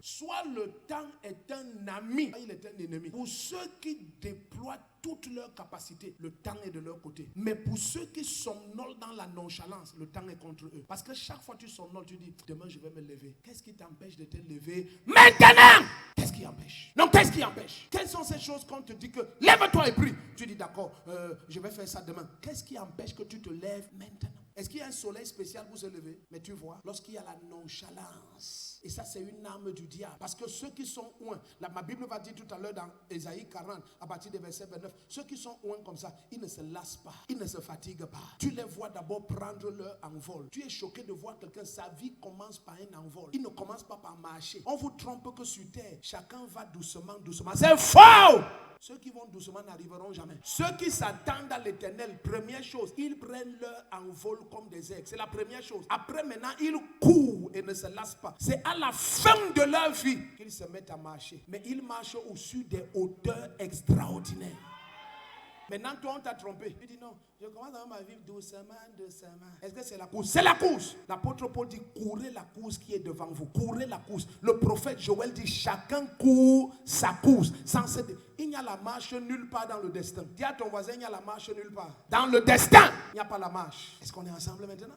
Soit le temps est un ami, il est un ennemi. Pour ceux qui déploient toute leur capacité, le temps est de leur côté. Mais pour ceux qui somnolent dans la nonchalance, le temps est contre eux. Parce que chaque fois que tu somnoles, tu dis, demain je vais me lever. Qu'est-ce qui t'empêche de te lever maintenant? Qu'est-ce qui empêche? Non, qu'est-ce qui empêche? Quelles sont ces choses qu'on te dit que lève-toi et prie? Tu dis d'accord, je vais faire ça demain. Qu'est-ce qui empêche que tu te lèves maintenant? Est-ce qu'il y a un soleil spécial pour se lever? Mais tu vois, lorsqu'il y a la nonchalance, et ça c'est une arme du diable. Parce que ceux qui sont oints, ma Bible va dire tout à l'heure dans Ésaïe 40, à partir du verset 29, ceux qui sont oints comme ça, ils ne se lassent pas, ils ne se fatiguent pas. Tu les vois d'abord prendre leur envol. Tu es choqué de voir quelqu'un, sa vie commence par un envol. Il ne commence pas par marcher. On vous trompe que sur terre, chacun va doucement, doucement. C'est faux! Ceux qui vont doucement n'arriveront jamais. Ceux qui s'attendent à l'éternel, première chose, ils prennent leur envol comme des aigles. C'est la première chose. Après, maintenant, ils courent et ne se lassent pas. C'est à la fin de leur vie qu'ils se mettent à marcher. Mais ils marchent au-dessus des hauteurs extraordinaires. Maintenant, toi, on t'a trompé. Tu dis non, je commence à ma vie doucement, doucement. Est-ce que c'est la course? C'est la course. L'apôtre Paul dit, courez la course qui est devant vous. Courez la course. Le prophète Joël dit, chacun court sa course. Il n'y a la marche nulle part dans le destin. Dis à ton voisin, il n'y a la marche nulle part. Dans le destin, il n'y a pas la marche. Est-ce qu'on est ensemble maintenant?